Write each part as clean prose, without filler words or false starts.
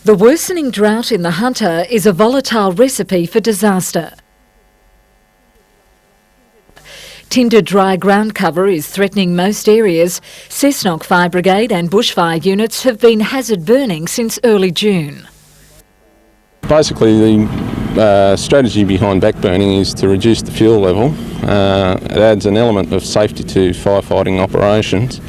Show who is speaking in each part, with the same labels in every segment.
Speaker 1: The worsening drought in the Hunter is a volatile recipe for disaster. Tinder dry ground cover is threatening most areas. Cessnock Fire Brigade and bushfire units have been hazard burning since early June.
Speaker 2: Basically, the strategy behind backburning is to reduce the fuel level. It adds an element of safety to firefighting operations.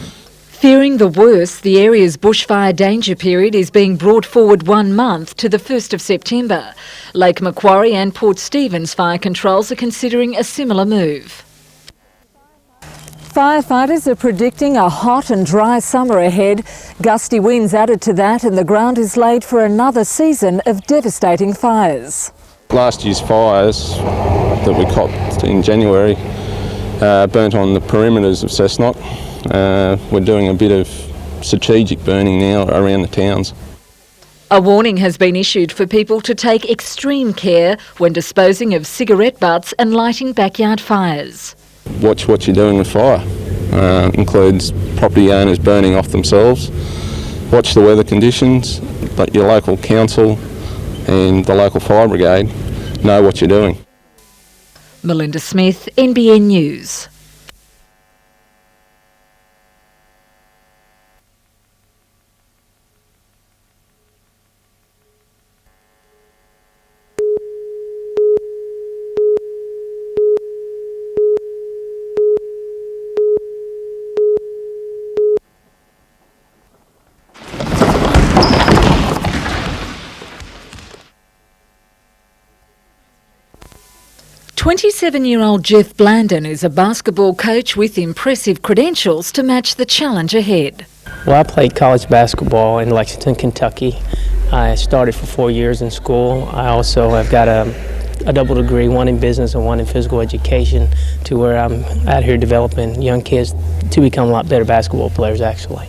Speaker 1: Fearing the worst, the area's bushfire danger period is being brought forward 1 month to the 1st of September. Lake Macquarie and Port Stephens fire controls are considering a similar move. Firefighters are predicting a hot and dry summer ahead. Gusty winds added to that, and the ground is laid for another season of devastating fires.
Speaker 2: Last year's fires that we copped in January burnt on the perimeters of Cessnock. We're doing a bit of strategic burning now around the towns.
Speaker 1: A warning has been issued for people to take extreme care when disposing of cigarette butts and lighting backyard fires.
Speaker 2: Watch what you're doing with fire. Includes property owners burning off themselves. Watch the weather conditions, let your local council and the local fire brigade know what you're doing.
Speaker 1: Melinda Smith, NBN News. "27-year-old Jeff Blandon is a basketball coach with impressive credentials to match the challenge ahead.
Speaker 3: Well, I played college basketball in Lexington, Kentucky. I started for 4 years in school. I also have got a double degree, one in business and one in physical education, to where I'm out here developing young kids to become a lot better basketball players, actually.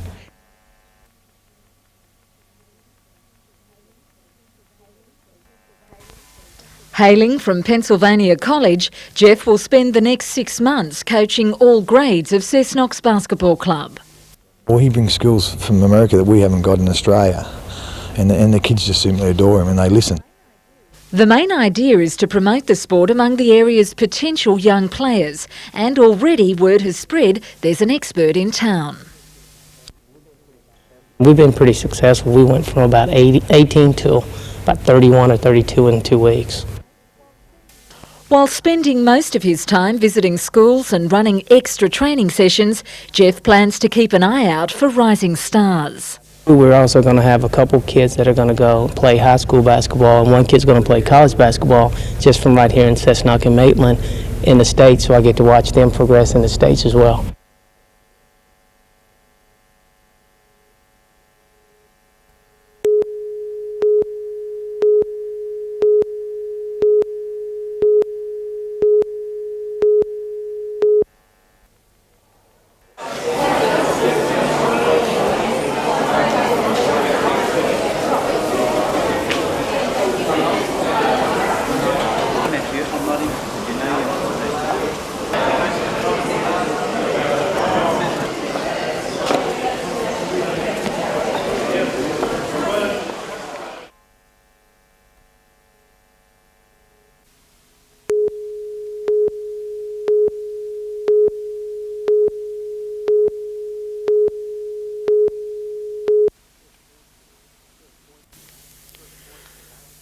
Speaker 1: Hailing from Pennsylvania College, Jeff will spend the next 6 months coaching all grades of Cessnock's basketball club.
Speaker 4: Well, he brings skills from America that we haven't got in Australia, and the kids just simply adore him and they listen.
Speaker 1: The main idea is to promote the sport among the area's potential young players, and already word has spread there's an expert in town.
Speaker 3: We've been pretty successful. We went from about 18 to about 31 or 32 in 2 weeks.
Speaker 1: While spending most of his time visiting schools and running extra training sessions, Jeff plans to keep an eye out for rising stars.
Speaker 3: We're also going to have a couple kids that are going to go play high school basketball, and one kid's going to play college basketball just from right here in Cessnock and Maitland in the States, so I get to watch them progress in the States as well.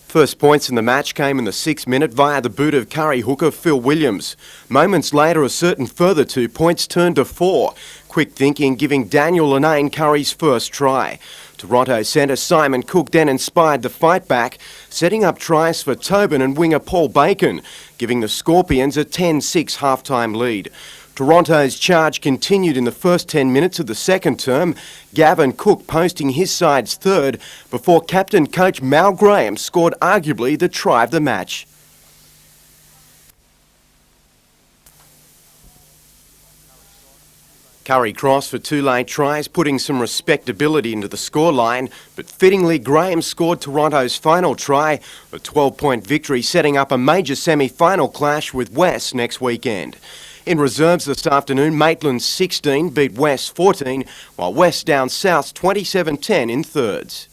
Speaker 5: First points in the match came in the 6th minute via the boot of Curry hooker Phil Williams. Moments later, a certain further 2 points turned to 4. Quick thinking giving Daniel Linane Curry's first try. Toronto centre Simon Cook then inspired the fight back, setting up tries for Tobin and winger Paul Bacon, giving the Scorpions a 10-6 half-time lead. Toronto's charge continued in the first 10 minutes of the second term, Gavin Cook posting his side's third before captain coach Mal Graham scored arguably the try of the match. Curry crossed for 2 late tries, putting some respectability into the scoreline, but fittingly Graham scored Toronto's final try, a 12-point victory setting up a major semi-final clash with West next weekend. In reserves this afternoon, Maitland 16 beat West 14, while West down South 27-10 in thirds.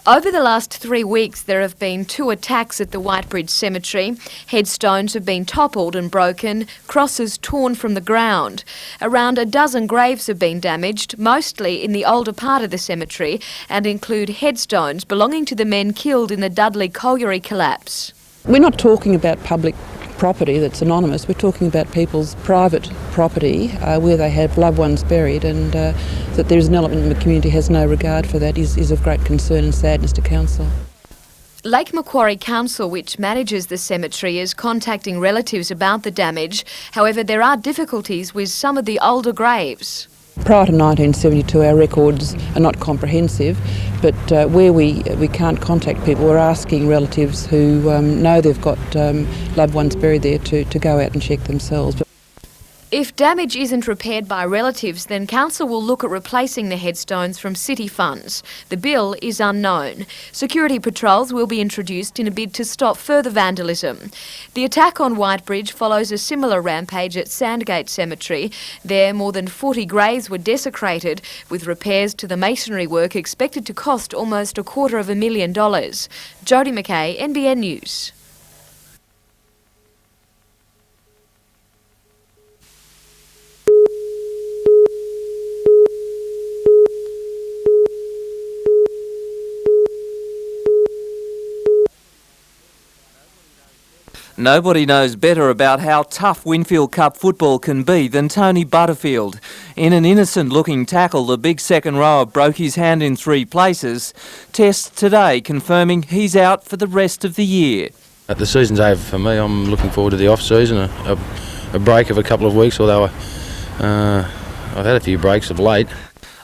Speaker 6: Over the last 3 weeks, there have been 2 attacks at the Whitebridge Cemetery. Headstones have been toppled and broken, crosses torn from the ground. Around a dozen graves have been damaged, mostly in the older part of the cemetery, and include headstones belonging to the men killed in the Dudley Colliery collapse.
Speaker 7: We're not talking about public property that's anonymous. We're talking about people's private property where they have loved ones buried, and that there's an element in the community has no regard for that is of great concern and sadness to Council.
Speaker 6: Lake Macquarie Council, which manages the cemetery, is contacting relatives about the damage. However, there are difficulties with some of the older graves.
Speaker 7: Prior to 1972, our records are not comprehensive, but where we can't contact people, we're asking relatives who know they've got loved ones buried there to go out and check themselves.
Speaker 6: If damage isn't repaired by relatives, then Council will look at replacing the headstones from city funds. The bill is unknown. Security patrols will be introduced in a bid to stop further vandalism. The attack on Whitebridge follows a similar rampage at Sandgate Cemetery. There, more than 40 graves were desecrated, with repairs to the masonry work expected to cost almost $250,000. Jodie McKay, NBN News.
Speaker 8: Nobody knows better about how tough Winfield Cup football can be than Tony Butterfield. In an innocent-looking tackle, the big second rower broke his hand in 3 places. Tests today confirming he's out for the rest of the year.
Speaker 9: The season's over for me. I'm looking forward to the off-season, a break of a couple of weeks, although I've had a few breaks of late.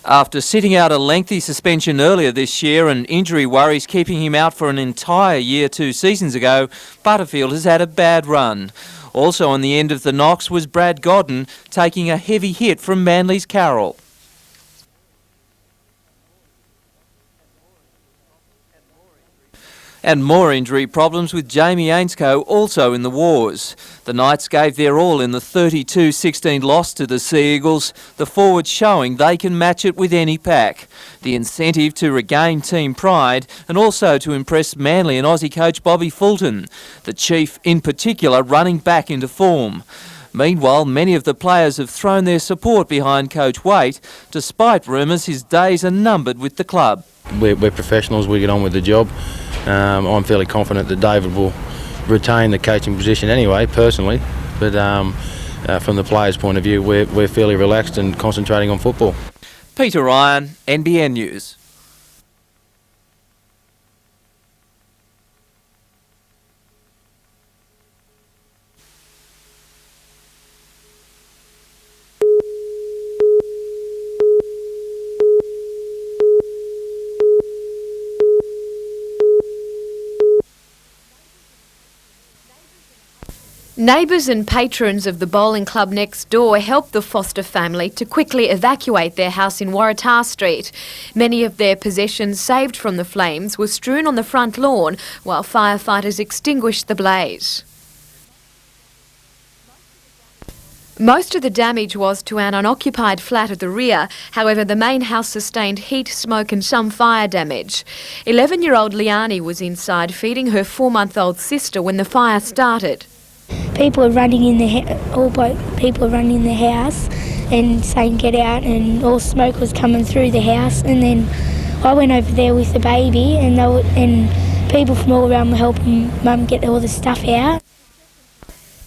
Speaker 8: After sitting out a lengthy suspension earlier this year and injury worries keeping him out for an entire year 2 seasons ago, Butterfield has had a bad run. Also on the end of the knocks was Brad Godden, taking a heavy hit from Manly's Carroll. And more injury problems with Jamie Ainscough also in the wars. The Knights gave their all in the 32-16 loss to the Sea Eagles, the forwards showing they can match it with any pack. The incentive to regain team pride and also to impress Manly and Aussie coach Bobby Fulton, the Chief in particular running back into form. Meanwhile, many of the players have thrown their support behind Coach Waite, despite rumours his days are numbered with the club.
Speaker 9: We're professionals, we get on with the job. I'm fairly confident that David will retain the coaching position anyway, personally, but from the players' point of view, we're fairly relaxed and concentrating on football.
Speaker 8: Peter Ryan, NBN News.
Speaker 6: Neighbours and patrons of the bowling club next door helped the Foster family to quickly evacuate their house in Waratah Street. Many of their possessions saved from the flames were strewn on the front lawn while firefighters extinguished the blaze. Most of the damage was to an unoccupied flat at the rear. However, the main house sustained heat, smoke and some fire damage. 11-year-old Liani was inside feeding her 4-month-old sister when the fire started.
Speaker 10: People are running in people are running in the house and saying get out, and all smoke was coming through the house. And then I went over there with the baby, and people from all around were helping Mum get all the stuff out.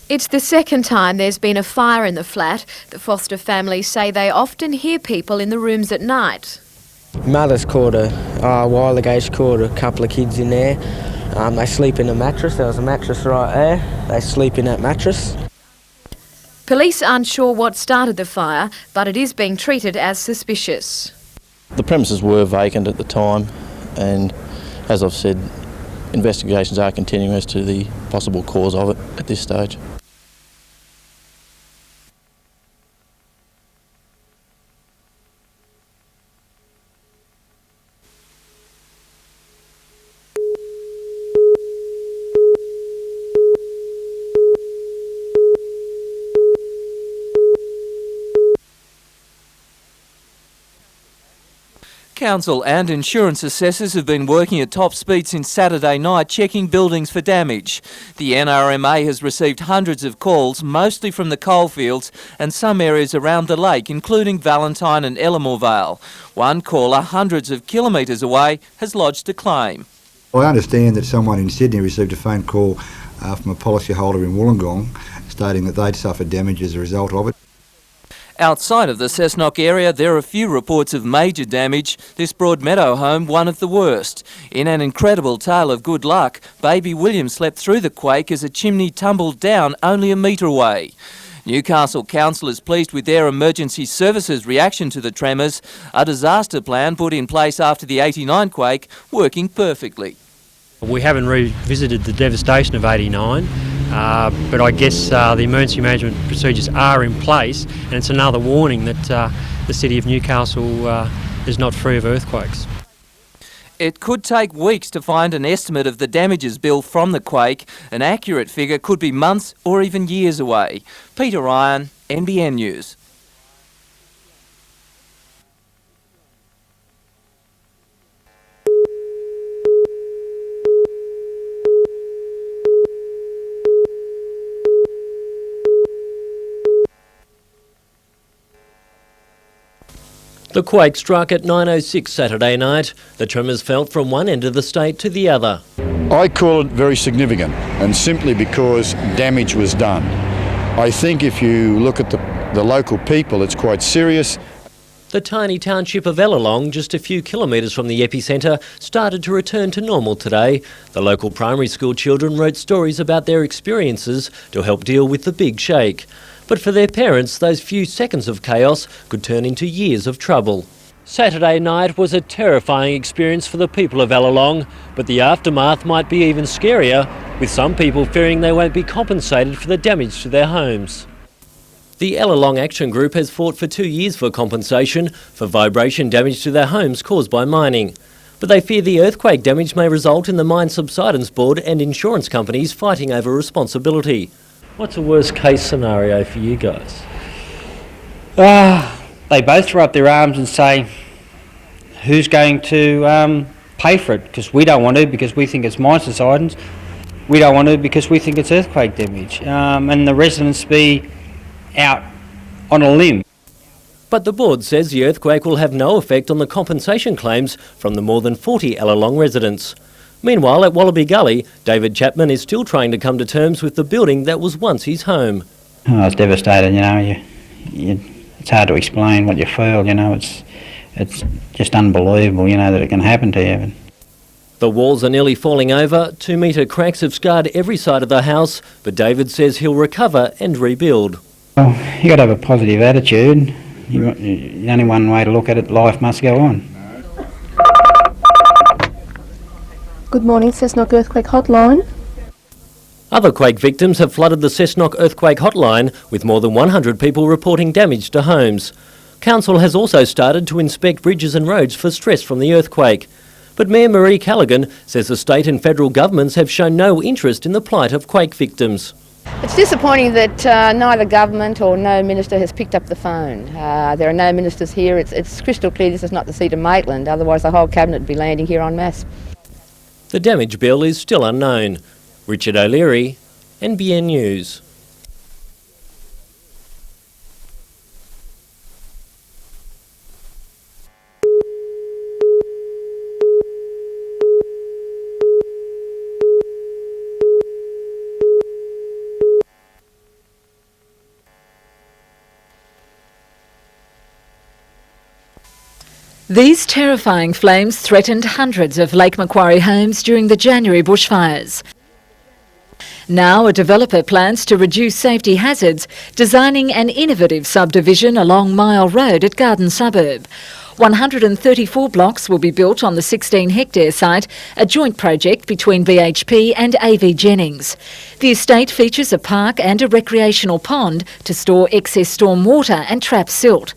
Speaker 6: It's the second time there's been a fire in the flat. The Foster family say they often hear people in the rooms at night.
Speaker 11: Mother's caught a while ago. She caught a couple of kids in there. They sleep in a mattress. There was a mattress right there. They sleep in that mattress.
Speaker 6: Police aren't sure what started the fire, but it is being treated as suspicious.
Speaker 12: The premises were vacant at the time, and as I've said, investigations are continuing as to the possible cause of it at this stage.
Speaker 8: Council and insurance assessors have been working at top speed since Saturday night checking buildings for damage. The NRMA has received hundreds of calls, mostly from the coalfields and some areas around the lake, including Valentine and Ellamore Vale. One caller, hundreds of kilometres away, has lodged a claim.
Speaker 13: I understand that someone in Sydney received a phone call from a policyholder in Wollongong stating that they'd suffered damage as a result of it.
Speaker 8: Outside of the Cessnock area, there are few reports of major damage, this Broadmeadow home one of the worst. In an incredible tale of good luck, baby William slept through the quake as a chimney tumbled down only a metre away. Newcastle Council is pleased with their emergency services reaction to the tremors, a disaster plan put in place after the 89 quake working perfectly.
Speaker 14: We haven't revisited the devastation of 89, but I guess the emergency management procedures are in place, and it's another warning that the City of Newcastle is not free of earthquakes.
Speaker 8: It could take weeks to find an estimate of the damages bill from the quake. An accurate figure could be months or even years away. Peter Ryan, NBN News.
Speaker 15: The quake struck at 9:06 Saturday night. The tremors felt from one end of the state to the other.
Speaker 16: I call it very significant, and simply because damage was done. I think if you look at the local people, it's quite serious.
Speaker 15: The tiny township of Ellalong, just a few kilometres from the epicentre, started to return to normal today. The local primary school children wrote stories about their experiences to help deal with the big shake. But for their parents, those few seconds of chaos could turn into years of trouble. Saturday night was a terrifying experience for the people of Ellalong, but the aftermath might be even scarier, with some people fearing they won't be compensated for the damage to their homes. The Ellalong Action Group has fought for 2 years for compensation for vibration damage to their homes caused by mining. But they fear the earthquake damage may result in the Mine Subsidence Board and insurance companies fighting over responsibility. What's the worst case scenario for you guys?
Speaker 17: They both throw up their arms and say, who's going to pay for it? Because we don't want to, because we think it's mine subsidence. We don't want to because we think it's earthquake damage. And the residents be out on a limb.
Speaker 15: But the board says the earthquake will have no effect on the compensation claims from the more than 40 Ellalong residents. Meanwhile, at Wallaby Gully, David Chapman is still trying to come to terms with the building that was once his home.
Speaker 17: Oh, I was devastated, you know. It's hard to explain what you feel, you know. It's just unbelievable, you know, that it can happen to you.
Speaker 15: The walls are nearly falling over. 2-metre cracks have scarred every side of the house, but David says he'll recover and rebuild.
Speaker 17: Well, you got to have a positive attitude. The only one way to look at it, life must go on.
Speaker 18: Good morning, Cessnock Earthquake Hotline.
Speaker 15: Other quake victims have flooded the Cessnock Earthquake Hotline, with more than 100 people reporting damage to homes. Council has also started to inspect bridges and roads for stress from the earthquake. But Mayor Marie Callaghan says the state and federal governments have shown no interest in the plight of quake victims.
Speaker 19: It's disappointing that neither government or no minister has picked up the phone. There are no ministers here. It's crystal clear this is not the seat of Maitland, otherwise the whole cabinet would be landing here en masse.
Speaker 15: The damage bill is still unknown. Richard O'Leary, NBN News.
Speaker 1: These terrifying flames threatened hundreds of Lake Macquarie homes during the January bushfires. Now a developer plans to reduce safety hazards, designing an innovative subdivision along Mile Road at Garden Suburb. 134 blocks will be built on the 16-hectare site, a joint project between BHP and AV Jennings. The estate features a park and a recreational pond to store excess storm water and trap silt.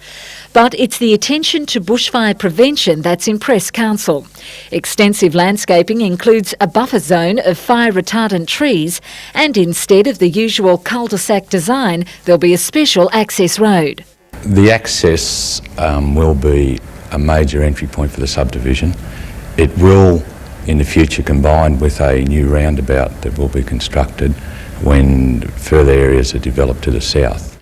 Speaker 1: But it's the attention to bushfire prevention that's impressed Council. Extensive landscaping includes a buffer zone of fire-retardant trees, and instead of the usual cul-de-sac design, there'll be a special access road.
Speaker 20: The access will be a major entry point for the subdivision. It will, in the future, combine with a new roundabout that will be constructed when further areas are developed to the south.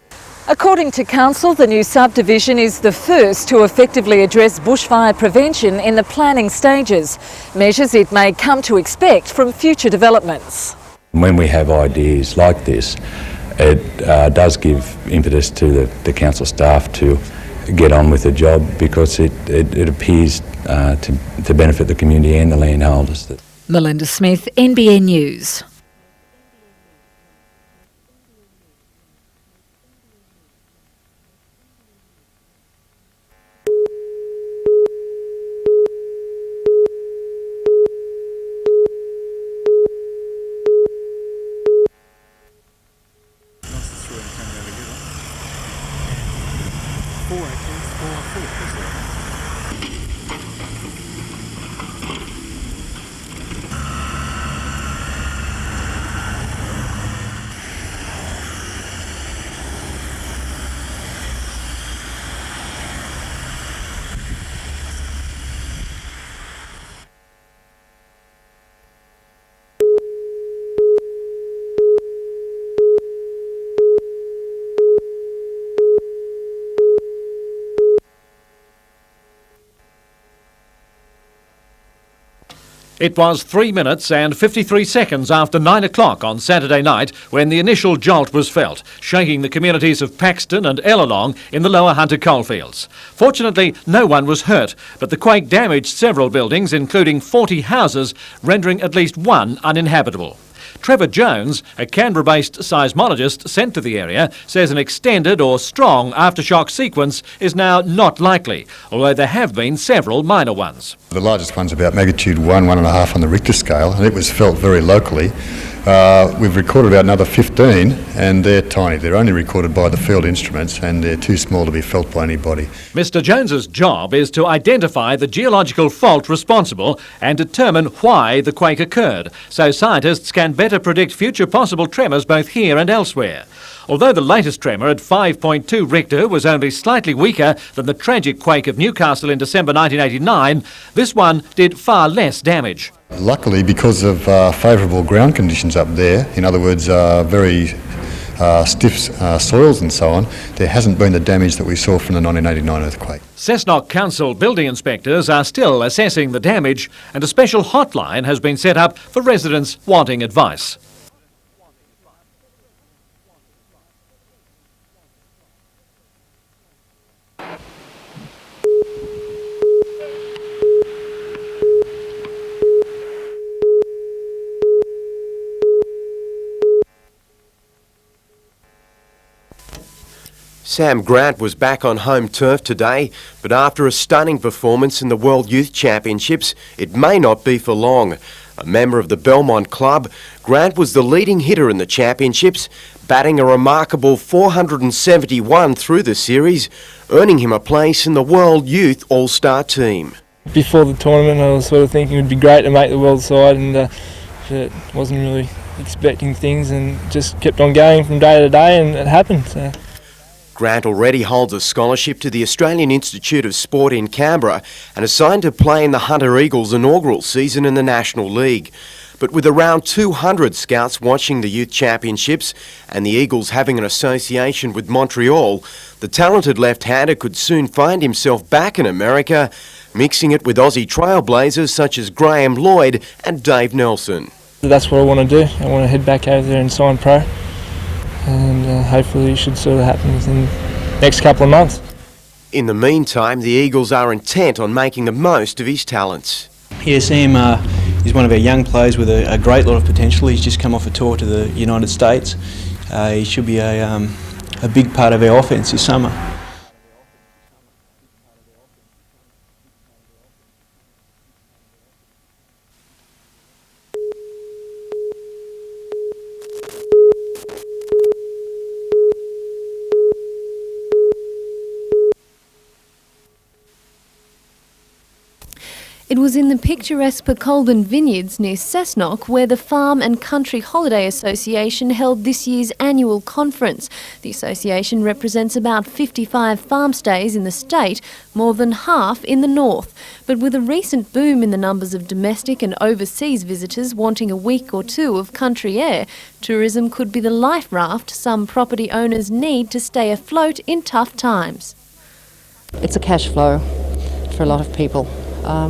Speaker 1: According to Council, the new subdivision is the first to effectively address bushfire prevention in the planning stages, measures it may come to expect from future developments.
Speaker 20: When we have ideas like this, it does give impetus to the council staff to get on with the job, because it appears to benefit the community and the landholders.
Speaker 1: Melinda Smith, NBN News.
Speaker 21: It was 3 minutes and 53 seconds after 9 o'clock on Saturday night when the initial jolt was felt, shaking the communities of Paxton and Ellalong in the Lower Hunter coalfields. Fortunately, no one was hurt, but the quake damaged several buildings, including 40 houses, rendering at least one uninhabitable. Trevor Jones, a Canberra-based seismologist sent to the area, says an extended or strong aftershock sequence is now not likely, although there have been several minor ones.
Speaker 22: The largest one's about magnitude 1.5 on the Richter scale, and it was felt very locally. We've recorded about another 15, and they're tiny. They're only recorded by the field instruments, and they're too small to be felt by anybody.
Speaker 21: Mr Jones's job is to identify the geological fault responsible and determine why the quake occurred, so scientists can better predict future possible tremors both here and elsewhere. Although the latest tremor at 5.2 Richter was only slightly weaker than the tragic quake of Newcastle in December 1989, this one did far less damage.
Speaker 22: Luckily, because of favourable ground conditions up there, in other words, very stiff soils and so on, there hasn't been the damage that we saw from the 1989 earthquake.
Speaker 21: Cessnock Council building inspectors are still assessing the damage, and a special hotline has been set up for residents wanting advice.
Speaker 5: Sam Grant was back on home turf today, but after a stunning performance in the World Youth Championships, it may not be for long. A member of the Belmont club, Grant was the leading hitter in the championships, batting a remarkable 471 through the series, earning him a place in the World Youth All-Star team.
Speaker 23: Before the tournament, I was sort of thinking it would be great to make the world side, and wasn't really expecting things, and just kept on going from day to day, and it happened. So.
Speaker 5: Grant already holds a scholarship to the Australian Institute of Sport in Canberra and is signed to play in the Hunter Eagles' inaugural season in the National League. But with around 200 scouts watching the Youth Championships and the Eagles having an association with Montreal, the talented left-hander could soon find himself back in America, mixing it with Aussie trailblazers such as Graham Lloyd and Dave Nelson.
Speaker 23: That's what I want to do. I want to head back over there and sign pro. And hopefully it should sort of happen within the next couple of months.
Speaker 5: In the meantime, the Eagles are intent on making the most of his talents.
Speaker 24: Yeah, Sam is one of our young players with a great lot of potential. He's just come off a tour to the United States. He should be a big part of our offence this summer.
Speaker 6: It was in the picturesque Pecolden Vineyards near Cessnock where the Farm and Country Holiday Association held this year's annual conference. The association represents about 55 farm stays in the state, more than half in the north. But with a recent boom in the numbers of domestic and overseas visitors wanting a week or two of country air, tourism could be the life raft some property owners need to stay afloat in tough times.
Speaker 2: It's a cash flow for a lot of people,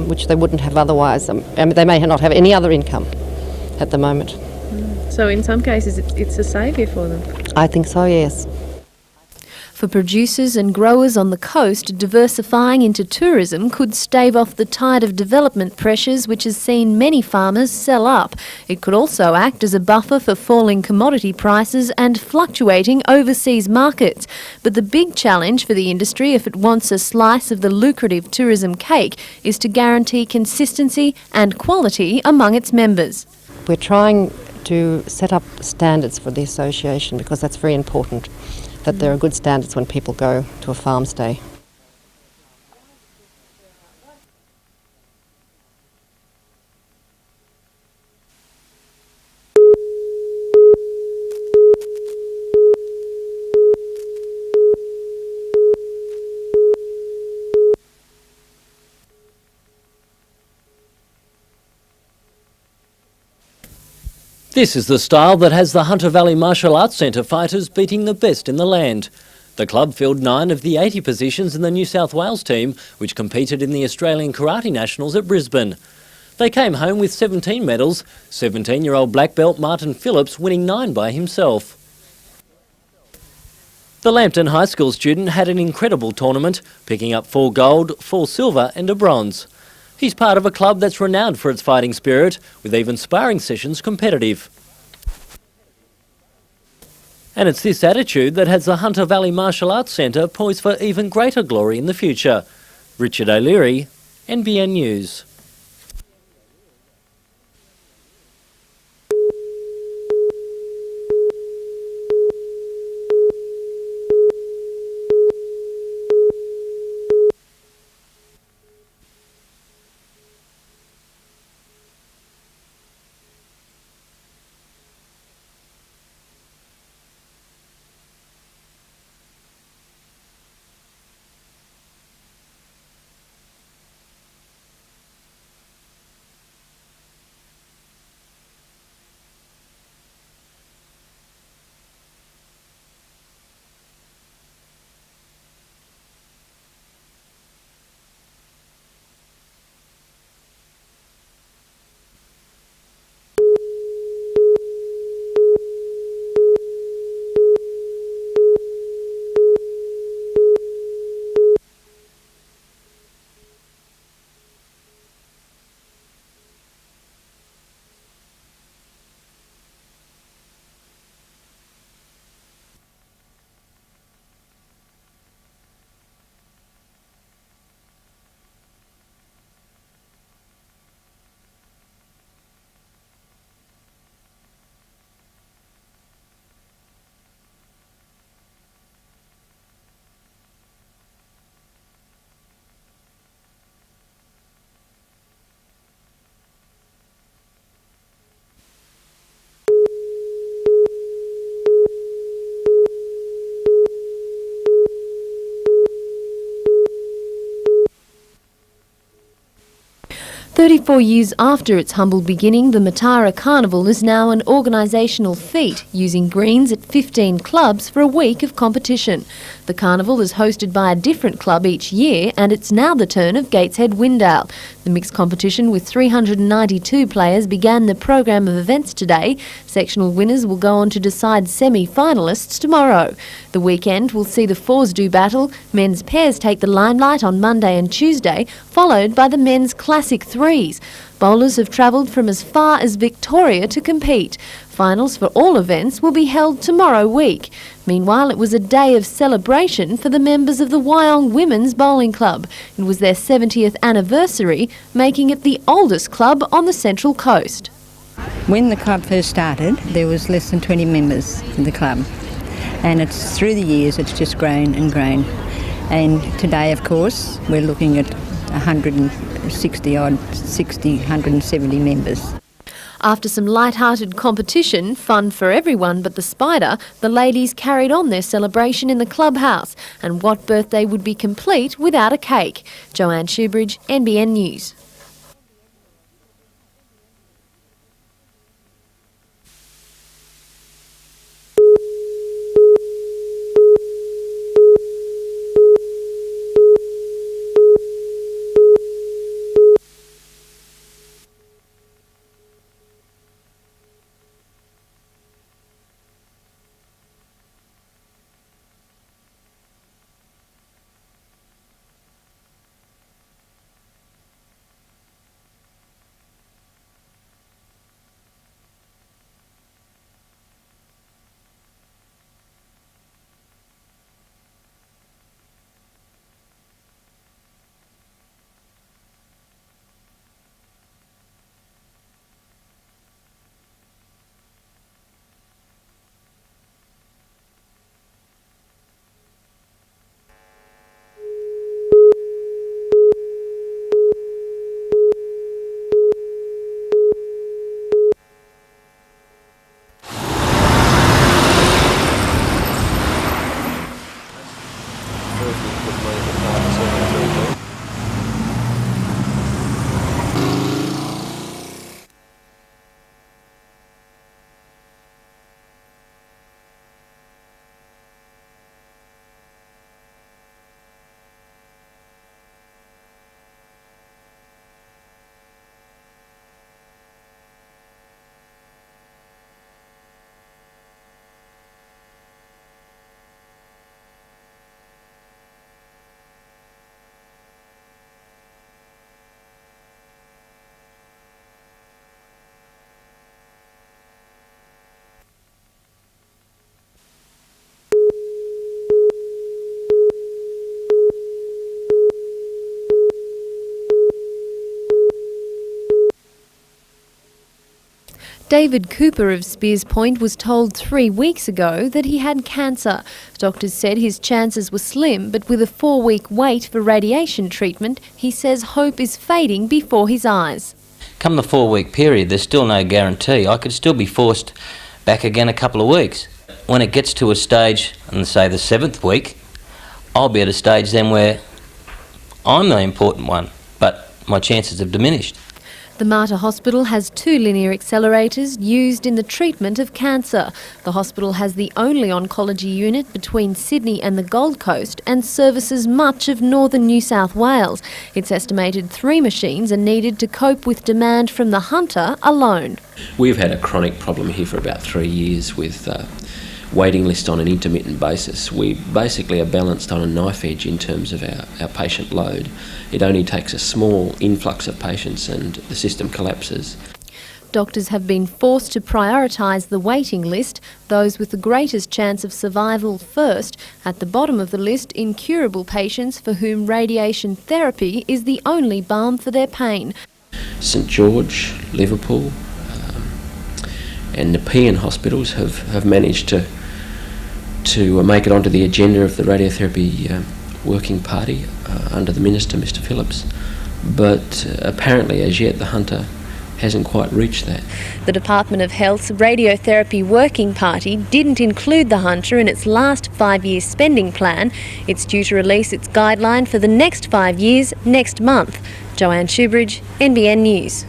Speaker 2: which they wouldn't have otherwise. They may not have any other income at the moment.
Speaker 3: So in some cases it's a saviour for them?
Speaker 2: I think so, yes.
Speaker 6: For producers and growers on the coast, diversifying into tourism could stave off the tide of development pressures which has seen many farmers sell up. It could also act as a buffer for falling commodity prices and fluctuating overseas markets. But the big challenge for the industry, if it wants a slice of the lucrative tourism cake, is to guarantee consistency and quality among its members.
Speaker 2: We're trying to set up standards for the association because that's very important, that there are good standards when people go to a farm stay.
Speaker 15: This is the style that has the Hunter Valley Martial Arts Centre fighters beating the best in the land. The club filled 9 of the 80 positions in the New South Wales team, which competed in the Australian Karate Nationals at Brisbane. They came home with 17 medals, 17-year-old black belt Martin Phillips winning 9 by himself. The Lambton High School student had an incredible tournament, picking up 4 gold, 4 silver and a bronze. He's part of a club that's renowned for its fighting spirit, with even sparring sessions competitive. And it's this attitude that has the Hunter Valley Martial Arts Centre poised for even greater glory in the future. Richard O'Leary, NBN News.
Speaker 6: "34 years after its humble beginning, the Matara Carnival is now an organisational feat, using greens at 15 clubs for a week of competition. The carnival is hosted by a different club each year, and it's now the turn of Gateshead Windale. The mixed competition with 392 players began the program of events today. Sectional winners will go on to decide semi-finalists tomorrow. The weekend will see the fours do battle. Men's pairs take the limelight on Monday and Tuesday, followed by the men's classic threes. Bowlers have travelled from as far as Victoria to compete. Finals for all events will be held tomorrow week. Meanwhile, it was a day of celebration for the members of the Wyong Women's Bowling Club. It was their 70th anniversary, making it the oldest club on the Central Coast.
Speaker 4: When the club first started, there was less than 20 members in the club. And it's through the years, it's just grown and grown. And today, of course, we're looking at 170 members.
Speaker 6: After some light-hearted competition, fun for everyone but the spider, the ladies carried on their celebration in the clubhouse. And what birthday would be complete without a cake? Joanne Shoebridge, NBN News. David Cooper of Spears Point was told 3 weeks ago that he had cancer. Doctors said his chances were slim, but with a 4-week wait for radiation treatment, he says hope is fading before his eyes.
Speaker 7: Come the 4-week period, there's still no guarantee. I could still be forced back again a couple of weeks. When it gets to a stage, and say the 7th week, I'll be at a stage then where I'm the important one, but my chances have diminished.
Speaker 6: The Mater Hospital has 2 linear accelerators used in the treatment of cancer. The hospital has the only oncology unit between Sydney and the Gold Coast and services much of northern New South Wales. It's estimated 3 machines are needed to cope with demand from the Hunter alone.
Speaker 9: We've had a chronic problem here for about 3 years with waiting list on an intermittent basis. We basically are balanced on a knife edge in terms of our patient load. It only takes a small influx of patients and the system collapses.
Speaker 6: Doctors have been forced to prioritise the waiting list, those with the greatest chance of survival first. At the bottom of the list, incurable patients for whom radiation therapy is the only balm for their pain.
Speaker 9: St George, Liverpool and Nepean hospitals have managed to make it onto the agenda of the radiotherapy working party under the Minister, Mr Phillips, but apparently as yet the Hunter hasn't quite reached that.
Speaker 6: The Department of Health's Radiotherapy Working Party didn't include the Hunter in its last 5-year spending plan. It's due to release its guideline for the next 5 years next month. Joanne Shoebridge, NBN News.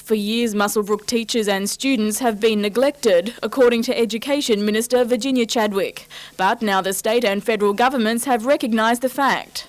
Speaker 10: For years, Muswellbrook teachers and students have been neglected, according to Education Minister Virginia Chadwick. But now the state and federal governments have recognised the fact.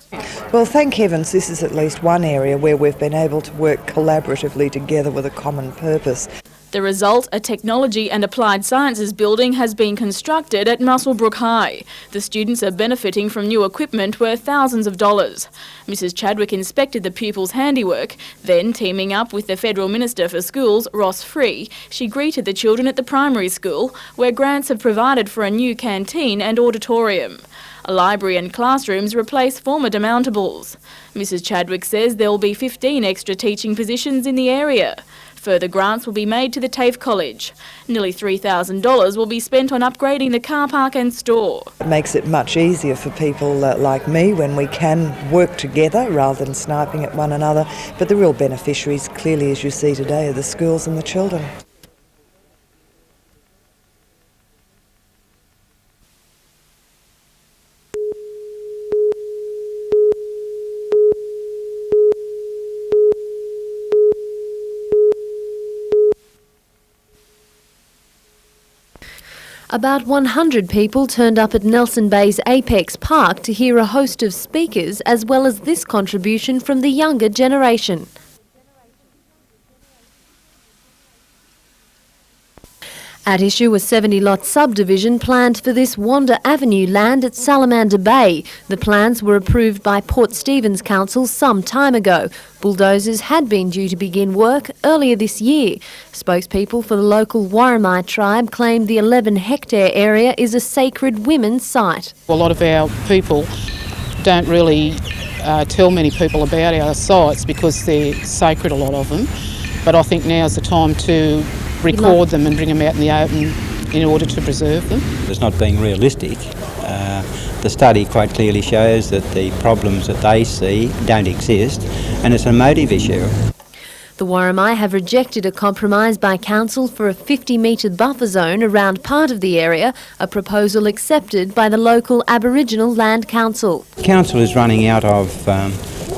Speaker 11: Well, thank heavens this is at least one area where we've been able to work collaboratively together with a common purpose.
Speaker 10: The result, a technology and applied sciences building has been constructed at Muswellbrook High. The students are benefiting from new equipment worth thousands of dollars. Mrs Chadwick inspected the pupils' handiwork, then teaming up with the Federal Minister for Schools, Ross Free, she greeted the children at the primary school, where grants have provided for a new canteen and auditorium. A library and classrooms replace former demountables. Mrs Chadwick says there will be 15 extra teaching positions in the area. Further grants will be made to the TAFE College. Nearly $3,000 will be spent on upgrading the car park and store.
Speaker 11: It makes it much easier for people like me when we can work together rather than sniping at one another. But the real beneficiaries, clearly as you see today, are the schools and the children.
Speaker 6: About 100 people turned up at Nelson Bay's Apex Park to hear a host of speakers as well as this contribution from the younger generation. At issue, a 70-lot subdivision planned for this Wanda Avenue land at Salamander Bay. The plans were approved by Port Stephens Council some time ago. Bulldozers had been due to begin work earlier this year. Spokespeople for the local Warramai tribe claim the 11-hectare area is a sacred women's site.
Speaker 12: A lot of our people don't really tell many people about our sites because they're sacred, a lot of them. But I think now's the time to record them and bring them out in the open in order to preserve them.
Speaker 13: It's not being realistic. The study quite clearly shows that the problems that they see don't exist, and it's a motive issue.
Speaker 6: The Warramai have rejected a compromise by council for a 50-metre buffer zone around part of the area, a proposal accepted by the local Aboriginal Land Council.
Speaker 13: Council is running out of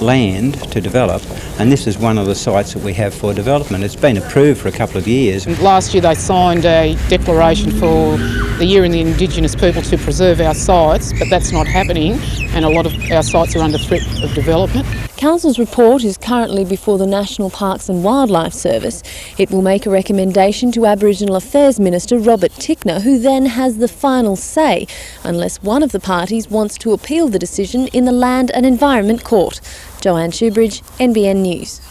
Speaker 13: land to develop, and this is one of the sites that we have for development. It's been approved for a couple of years.
Speaker 12: Last year they signed a declaration for the year in the Indigenous people to preserve our sites, but that's not happening, and a lot of our sites are under threat of development.
Speaker 6: Council's report is currently before the National Parks and Wildlife Service. It will make a recommendation to Aboriginal Affairs Minister Robert Tickner, who then has the final say, unless one of the parties wants to appeal the decision in the Land and Environment Court. Joanne Shoebridge, NBN News.